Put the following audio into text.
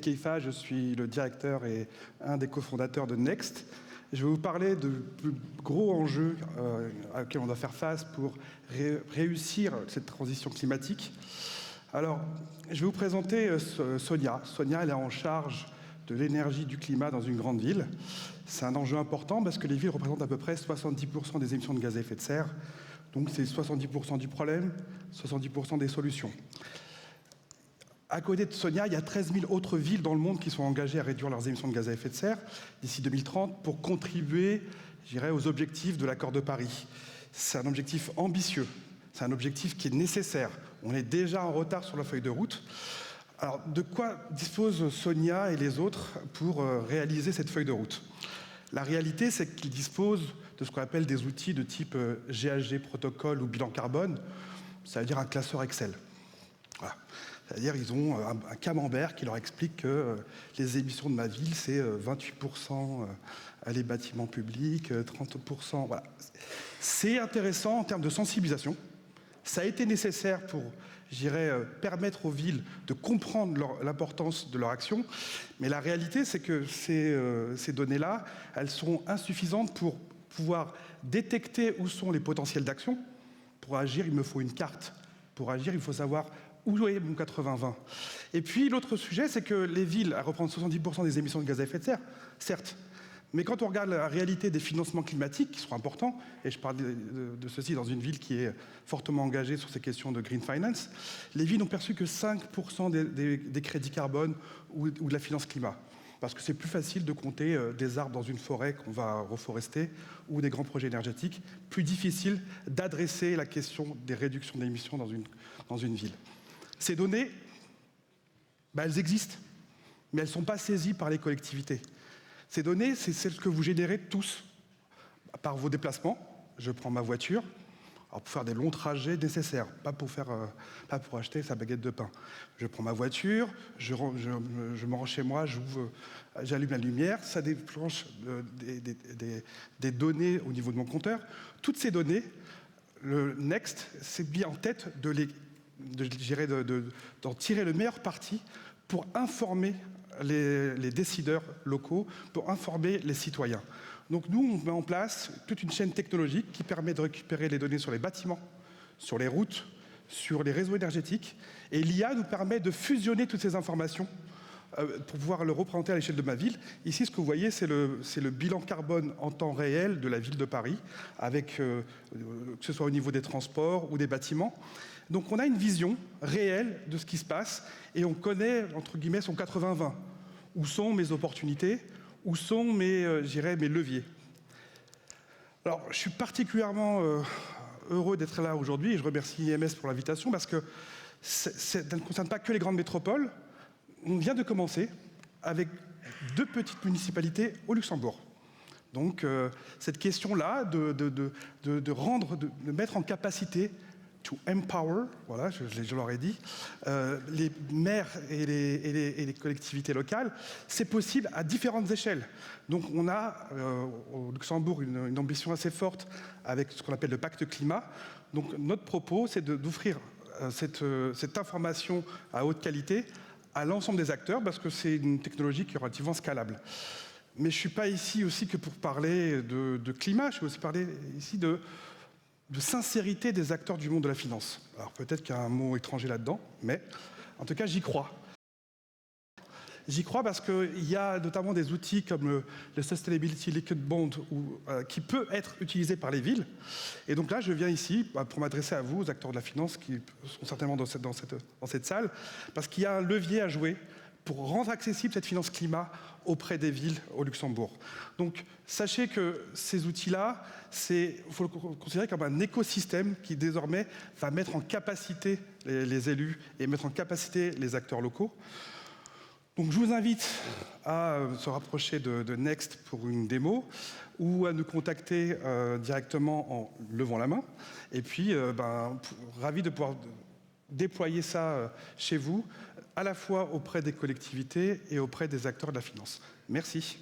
Keifa, je suis le directeur et un des cofondateurs de Next. Je vais vous parler de plus gros enjeux auxquels on doit faire face pour réussir cette transition climatique. Alors, je vais vous présenter Sonia. Sonia, elle est en charge de l'énergie du climat dans une grande ville. C'est un enjeu important parce que les villes représentent à peu près 70% des émissions de gaz à effet de serre. Donc c'est 70% du problème, 70% des solutions. À côté de Sonia, il y a 13 000 autres villes dans le monde qui sont engagées à réduire leurs émissions de gaz à effet de serre d'ici 2030 pour contribuer, je dirais, aux objectifs de l'accord de Paris. C'est un objectif ambitieux, c'est un objectif qui est nécessaire. On est déjà en retard sur la feuille de route. Alors, de quoi disposent Sonia et les autres pour réaliser cette feuille de route? La réalité, c'est qu'ils disposent de ce qu'on appelle des outils de type GHG protocole ou bilan carbone, c'est-à-dire un classeur Excel. Voilà. C'est-à-dire qu'ils ont un camembert qui leur explique que les émissions de ma ville, c'est 28% les bâtiments publics, 30%. Voilà. C'est intéressant en termes de sensibilisation. Ça a été nécessaire pour, je dirais, permettre aux villes de comprendre l'importance de leur action. Mais la réalité, c'est que ces données-là, elles sont insuffisantes pour pouvoir détecter où sont les potentiels d'action. Pour agir, il me faut une carte. Pour agir, il faut savoir où est mon 80-20. Et puis, l'autre sujet, c'est que les villes, elles reprennent 70% des émissions de gaz à effet de serre, certes. Mais quand on regarde la réalité des financements climatiques, qui sont importants, et je parle de ceci dans une ville qui est fortement engagée sur ces questions de green finance, les villes n'ont perçu que 5% des crédits carbone ou de la finance climat. Parce que c'est plus facile de compter des arbres dans une forêt qu'on va reforester ou des grands projets énergétiques, plus difficile d'adresser la question des réductions d'émissions dans une ville. Ces données, elles existent, mais elles ne sont pas saisies par les collectivités. Ces données, c'est celles que vous générez tous par vos déplacements. Je prends ma voiture pour faire des longs trajets nécessaires, pas pour acheter sa baguette de pain. Je prends ma voiture, je me rends chez moi, j'allume la lumière, ça déclenche des données au niveau de mon compteur. Toutes ces données, le Next s'est mis en tête d'en tirer le meilleur parti pour informer les décideurs locaux, pour informer les citoyens. Donc nous, on met en place toute une chaîne technologique qui permet de récupérer les données sur les bâtiments, sur les routes, sur les réseaux énergétiques. Et l'IA nous permet de fusionner toutes ces informations pour pouvoir le représenter à l'échelle de ma ville. Ici, ce que vous voyez, c'est le bilan carbone en temps réel de la ville de Paris, avec que ce soit au niveau des transports ou des bâtiments. Donc on a une vision réelle de ce qui se passe et on connaît, entre guillemets, son 80-20. Où sont mes opportunités? Où sont mes leviers? Alors, je suis particulièrement heureux d'être là aujourd'hui et je remercie IMS pour l'invitation parce que ça ne concerne pas que les grandes métropoles. On vient de commencer avec 2 petites municipalités au Luxembourg. Donc, cette question-là de mettre en capacité to empower, voilà, je leur ai dit, les maires et les collectivités locales, c'est possible à différentes échelles. Donc on a au Luxembourg une ambition assez forte avec ce qu'on appelle le pacte climat. Donc notre propos, c'est d'offrir cette information à haute qualité à l'ensemble des acteurs parce que c'est une technologie qui est relativement scalable. Mais je ne suis pas ici aussi que pour parler de climat, je vais aussi parler ici de sincérité des acteurs du monde de la finance. Alors peut-être qu'il y a un mot étranger là-dedans, mais en tout cas, j'y crois. J'y crois parce qu'il y a notamment des outils comme le Sustainability Liquid Bond qui peut être utilisé par les villes. Et donc là, je viens ici pour m'adresser à vous, aux acteurs de la finance qui sont certainement dans cette salle, parce qu'il y a un levier à jouer pour rendre accessible cette finance climat auprès des villes au Luxembourg. Donc, sachez que ces outils-là, il faut le considérer comme un écosystème qui, désormais, va mettre en capacité les élus et mettre en capacité les acteurs locaux. Donc, je vous invite à se rapprocher de Next pour une démo ou à nous contacter directement en levant la main. Et puis, ravi de pouvoir déployer ça chez vous, à la fois auprès des collectivités et auprès des acteurs de la finance. Merci.